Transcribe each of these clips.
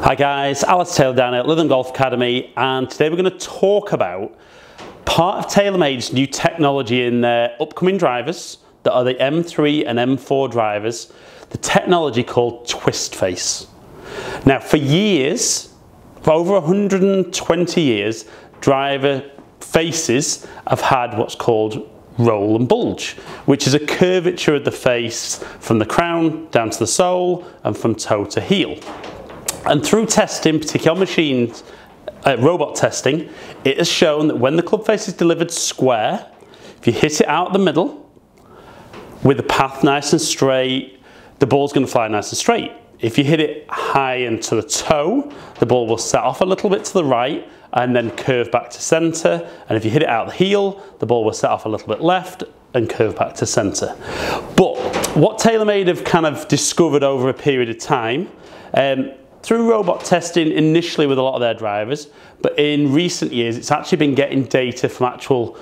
Hi guys, Alex Taylor down at Lytham Golf Academy, and today we're going to talk about part of Taylormade's new technology in their upcoming drivers that are the M3 and M4 drivers, the technology called twist face. Now for years, for over 120 years, driver faces have had what's called roll and bulge, which is a curvature of the face from the crown down to the sole and from toe to heel. And through testing, particularly on machines, robot testing, it has shown that when the club face is delivered square, if you hit it out the middle with the path nice and straight, the ball's going to fly nice and straight. If you hit it high and to the toe, the ball will set off a little bit to the right and then curve back to centre. And if you hit it out the heel, the ball will set off a little bit left and curve back to centre. But what Taylormade have kind of discovered over a period of time, through robot testing initially with a lot of their drivers, but in recent years it's actually been getting data from actual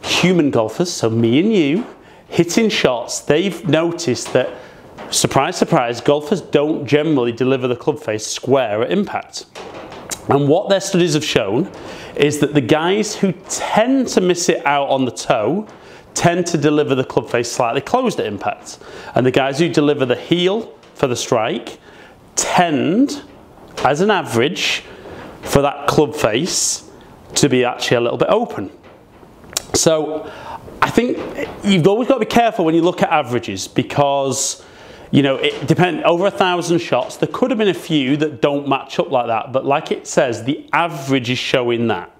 human golfers, so me and you, hitting shots. They've noticed that, surprise, surprise, golfers don't generally deliver the club face square at impact. And what their studies have shown is that the guys who tend to miss it out on the toe tend to deliver the club face slightly closed at impact. And the guys who deliver the heel for the strike tend, as an average, for that club face to be actually a little bit open. So I think you've always got to be careful when you look at averages, because you know, it depends. Over 1,000 shots, there could have been a few that don't match up like that, but like it says, the average is showing that.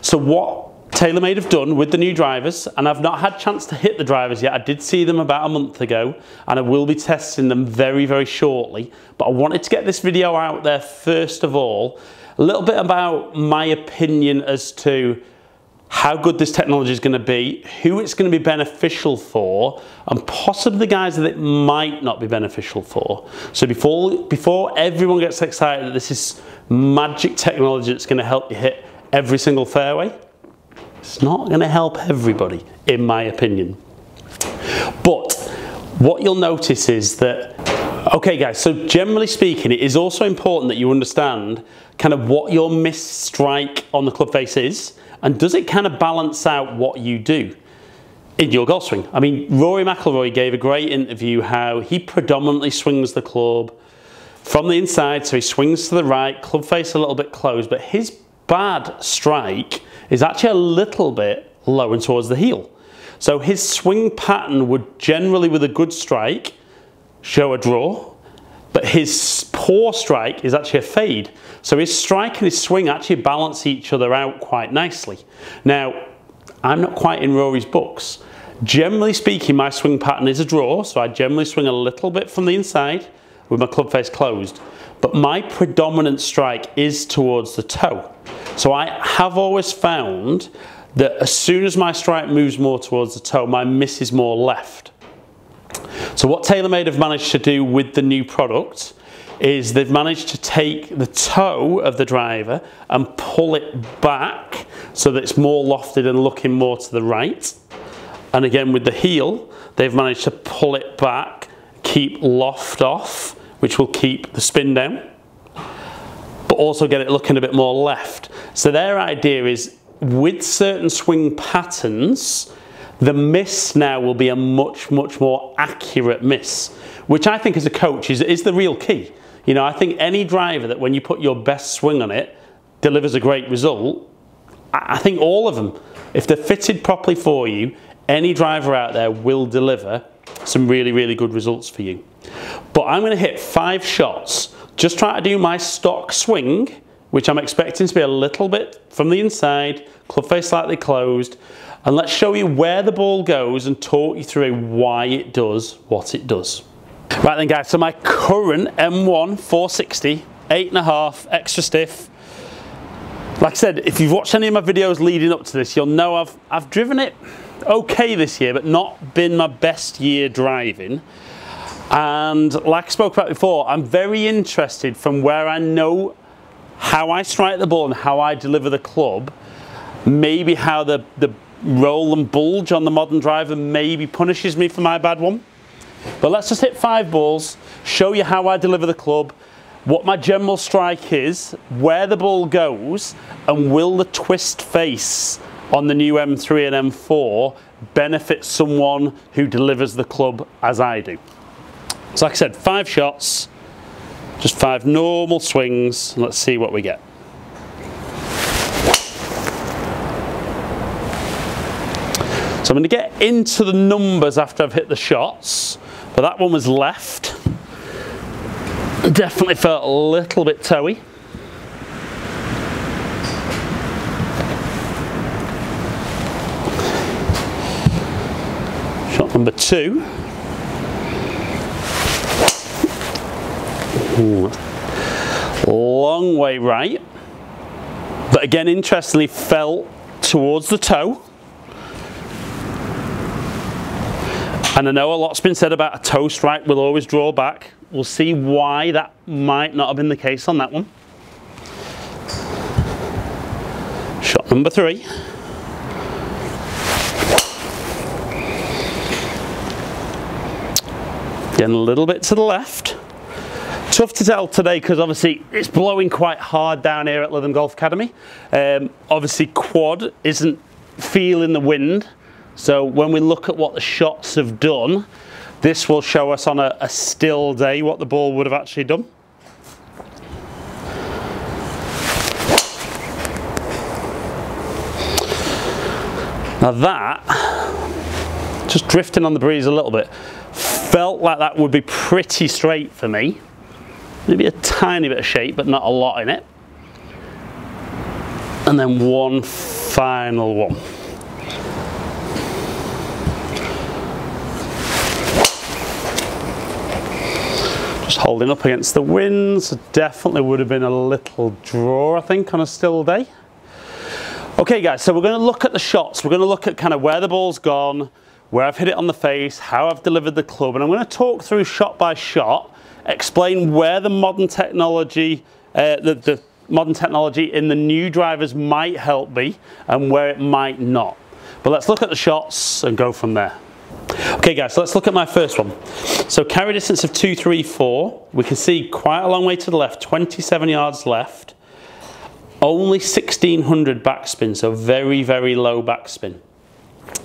So what Taylormade have done with the new drivers, and I've not had a chance to hit the drivers yet, I did see them about a month ago, and I will be testing them very, very shortly, but I wanted to get this video out there first of all, a little bit about my opinion as to how good this technology is going to be, who it's going to be beneficial for, and possibly the guys that it might not be beneficial for. So before everyone gets excited that this is magic technology that's going to help you hit every single fairway, it's not going to help everybody, in my opinion. But what you'll notice is that, okay guys, so generally speaking, it is also important that you understand kind of what your missed strike on the club face is, and does it kind of balance out what you do in your golf swing. I mean, Rory McIlroy gave a great interview how he predominantly swings the club from the inside, so he swings to the right, club face a little bit closed, but his bad strike is actually a little bit low and towards the heel. So his swing pattern would generally, with a good strike, show a draw, but his poor strike is actually a fade. So his strike and his swing actually balance each other out quite nicely. Now, I'm not quite in Rory's books. Generally speaking, my swing pattern is a draw, so I generally swing a little bit from the inside with my club face closed. But my predominant strike is towards the toe. So I have always found that as soon as my strike moves more towards the toe, my miss is more left. So what Taylormade have managed to do with the new product is they've managed to take the toe of the driver and pull it back so that it's more lofted and looking more to the right. And again with the heel, they've managed to pull it back, keep loft off, which will keep the spin down, but also get it looking a bit more left. So their idea is, with certain swing patterns, the miss now will be a much, much more accurate miss, which I think as a coach is the real key. You know, I think any driver that when you put your best swing on it delivers a great result, I think all of them, if they're fitted properly for you, any driver out there will deliver some really, really good results for you. But I'm going to hit 5 shots, just try to do my stock swing, which I'm expecting to be a little bit from the inside, club face slightly closed, and let's show you where the ball goes and talk you through why it does what it does. Right then guys, so my current M1 460, 8.5 extra stiff. Like I said, if you've watched any of my videos leading up to this, you'll know I've driven it okay this year, but not been my best year driving. And like I spoke about before, I'm very interested from where I know how I strike the ball and how I deliver the club, maybe how the roll and bulge on the modern driver maybe punishes me for my bad one. But let's just hit 5 balls, show you how I deliver the club, what my general strike is, where the ball goes, and will the twist face on the new M3 and M4 benefit someone who delivers the club as I do. So like I said, 5 shots, just 5 normal swings, and let's see what we get. So I'm going to get into the numbers after I've hit the shots, but that one was left. Definitely felt a little bit toey. Shot number 2. Ooh. Long way right, but again interestingly felt towards the toe. And I know a lot's been said about a toe strike will always draw back. We'll see why that might not have been the case on that one. Shot number 3. Again, a little bit to the left. Tough to tell today because obviously it's blowing quite hard down here at Lytham Golf Academy. Obviously quad isn't feeling the wind. So when we look at what the shots have done, this will show us on a still day what the ball would have actually done. Now that, just drifting on the breeze a little bit, felt like that would be pretty straight for me. Maybe a tiny bit of shape, but not a lot in it. And then one final one. Just holding up against the wind, so definitely would have been a little draw, I think, on a still day. Okay guys, so we're going to look at the shots. We're going to look at kind of where the ball's gone, where I've hit it on the face, how I've delivered the club, and I'm going to talk through shot by shot, explain where the modern technology, the modern technology in the new drivers might help me and where it might not. But let's look at the shots and go from there. Okay guys, so let's look at my first one. So carry distance of 234, we can see quite a long way to the left, 27 yards left, only 1600 backspin, so very, very low backspin.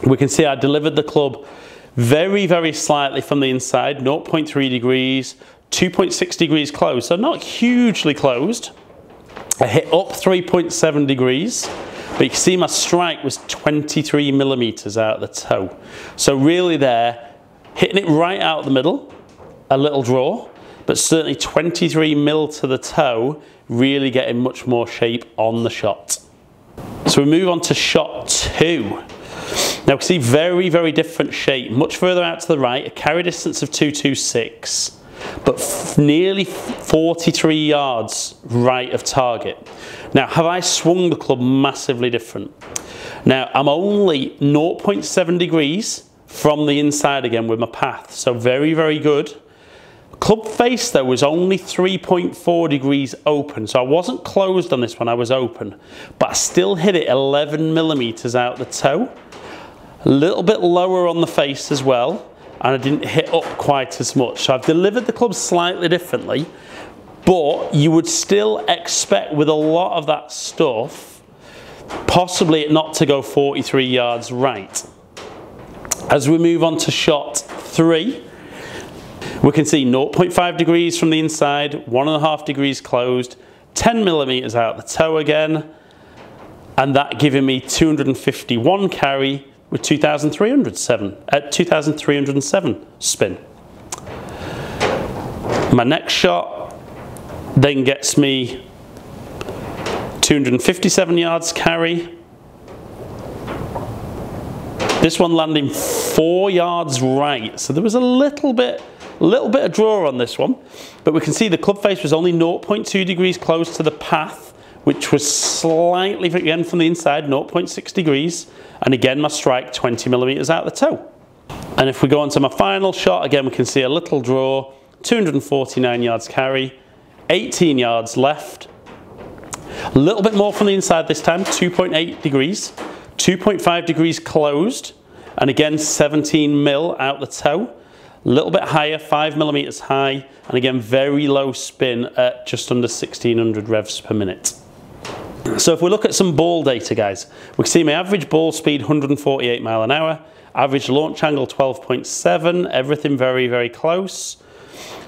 We can see I delivered the club very, very slightly from the inside, 0.3 degrees, 2.6 degrees closed, so not hugely closed. I hit up 3.7 degrees. But you can see my strike was 23 millimeters out the toe. So really there, hitting it right out the middle, a little draw, but certainly 23 mil to the toe, really getting much more shape on the shot. So we move on to shot 2. Now we can see very, very different shape, much further out to the right, a carry distance of 226, but nearly 43 yards right of target. Now, have I swung the club massively different? Now, I'm only 0.7 degrees from the inside again with my path, so very, very good. Club face though was only 3.4 degrees open, so I wasn't closed on this one, I was open, but I still hit it 11 millimeters out the toe. A little bit lower on the face as well, and I didn't hit up quite as much. So I've delivered the club slightly differently, but you would still expect with a lot of that stuff, possibly it not to go 43 yards right. As we move on to shot 3, we can see 0.5 degrees from the inside, 1.5 degrees closed, 10 millimeters out the toe again, and that giving me 251 carry with 2,307 spin. My next shot then gets me 257 yards carry. This one landing 4 yards right, so there was a little bit of draw on this one, but we can see the club face was only 0.2 degrees close to the path, which was slightly again from the inside, 0.6 degrees, and again my strike 20 millimeters out the toe. And if we go on to my final shot, again we can see a little draw, 249 yards carry, 18 yards left, a little bit more from the inside this time, 2.8 degrees, 2.5 degrees closed, and again 17 mil out the toe. a little bit higher, 5mm high, and again, very low spin at just under 1600 revs per minute. So if we look at some ball data, guys, we can see my average ball speed 148 mile an hour, average launch angle 12.7, everything very, very close.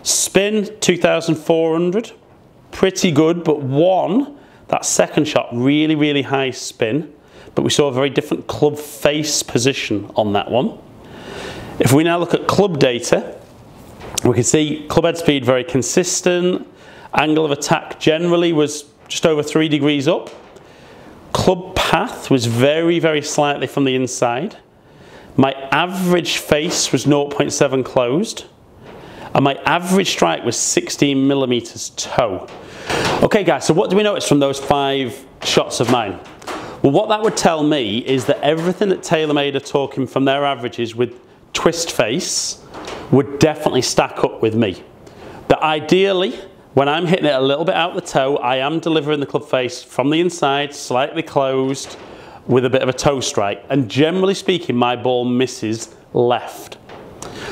Spin 2400, pretty good, but that second shot, really, really high spin, but we saw a very different club face position on that one. If we now look at club data, we can see club head speed very consistent, angle of attack generally was just over 3 degrees up, club path was very, very slightly from the inside, my average face was 0.7 closed, and my average strike was 16mm toe. Okay guys, so what do we notice from those 5 shots of mine? Well, what that would tell me is that everything that Taylormade are talking from their averages with twist face would definitely stack up with me. That ideally, when I'm hitting it a little bit out the toe, I am delivering the club face from the inside, slightly closed, with a bit of a toe strike. And generally speaking, my ball misses left.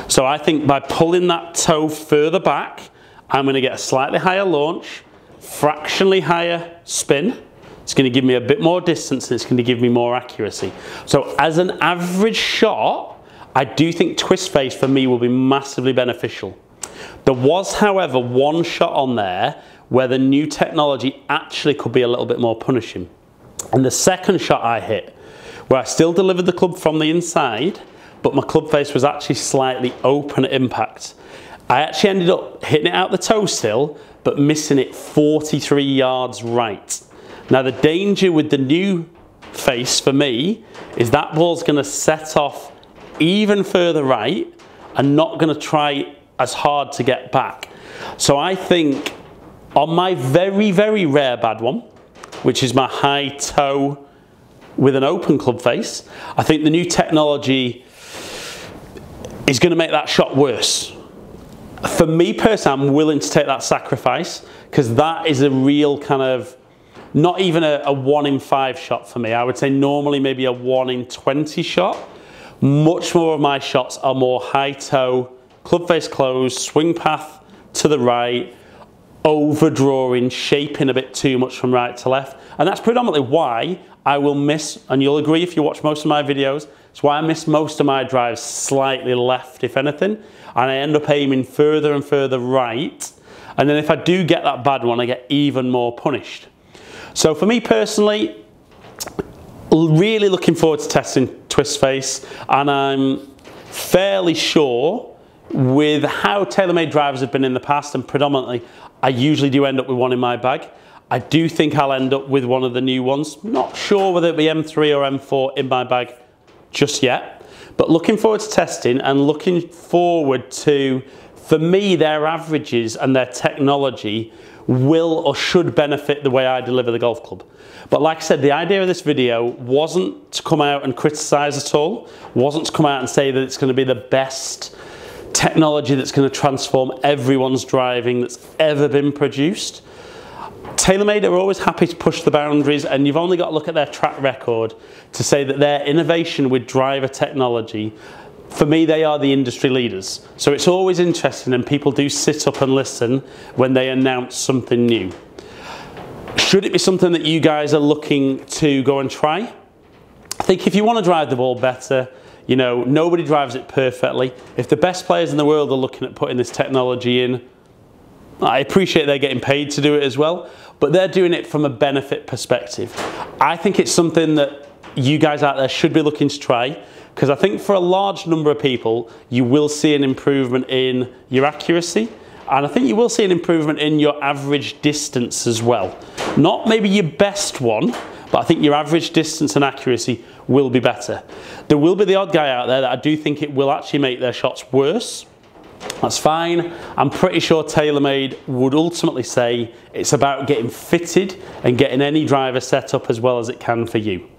So I think by pulling that toe further back, I'm going to get a slightly higher launch, fractionally higher spin. It's going to give me a bit more distance and it's going to give me more accuracy. So as an average shot, I do think twist face for me will be massively beneficial. There was, however, one shot on there where the new technology actually could be a little bit more punishing. And the second shot I hit, where I still delivered the club from the inside, but my club face was actually slightly open at impact. I actually ended up hitting it out the toe still, but missing it 43 yards right. Now the danger with the new face for me is that ball's going to set off even further right and not going to try as hard to get back. So I think on my very, very rare bad one, which is my high toe with an open club face, I think the new technology is going to make that shot worse. For me personally, I'm willing to take that sacrifice because that is a real kind of, not even a 1 in 5 shot for me. I would say normally maybe a 1 in 20 shot. Much more of my shots are more high toe, club face closed, swing path to the right, overdrawing, shaping a bit too much from right to left. And that's predominantly why I will miss, and you'll agree if you watch most of my videos, it's why I miss most of my drives slightly left, if anything. And I end up aiming further and further right. And then if I do get that bad one, I get even more punished. So for me personally, really looking forward to testing twist face, and I'm fairly sure with how Taylormade drivers have been in the past, and predominantly I usually do end up with one in my bag. I do think I'll end up with one of the new ones. Not sure whether it be M3 or M4 in my bag just yet, but looking forward to testing and looking forward to, for me, their averages and their technology will or should benefit the way I deliver the golf club. But like I said, the idea of this video wasn't to come out and criticize at all, wasn't to come out and say that it's going to be the best technology that's going to transform everyone's driving that's ever been produced. Taylormade are always happy to push the boundaries, and you've only got to look at their track record to say that their innovation with driver technology, for me, they are the industry leaders. So it's always interesting, and people do sit up and listen when they announce something new. Should it be something that you guys are looking to go and try? I think if you want to drive the ball better, you know, nobody drives it perfectly. If the best players in the world are looking at putting this technology in, I appreciate they're getting paid to do it as well, but they're doing it from a benefit perspective. I think it's something that you guys out there should be looking to try, because I think for a large number of people, you will see an improvement in your accuracy, and I think you will see an improvement in your average distance as well. Not maybe your best one, but I think your average distance and accuracy will be better. There will be the odd guy out there that I do think it will actually make their shots worse. That's fine. I'm pretty sure Taylormade would ultimately say it's about getting fitted and getting any driver set up as well as it can for you.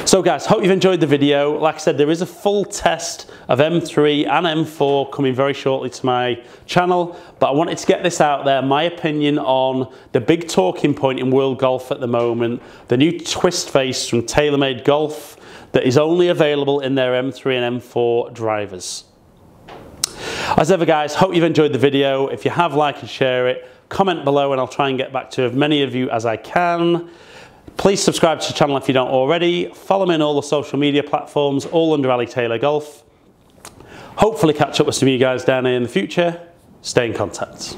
So guys, hope you've enjoyed the video. Like I said, there is a full test of M3 and M4 coming very shortly to my channel, but I wanted to get this out there, my opinion on the big talking point in world golf at the moment, the new twist face from Taylormade Golf that is only available in their M3 and M4 drivers. As ever guys, hope you've enjoyed the video. If you have, like and share it, comment below and I'll try and get back to as many of you as I can. Please subscribe to the channel if you don't already. Follow me on all the social media platforms, all under Ali Taylor Golf. Hopefully catch up with some of you guys down here in the future. Stay in contact.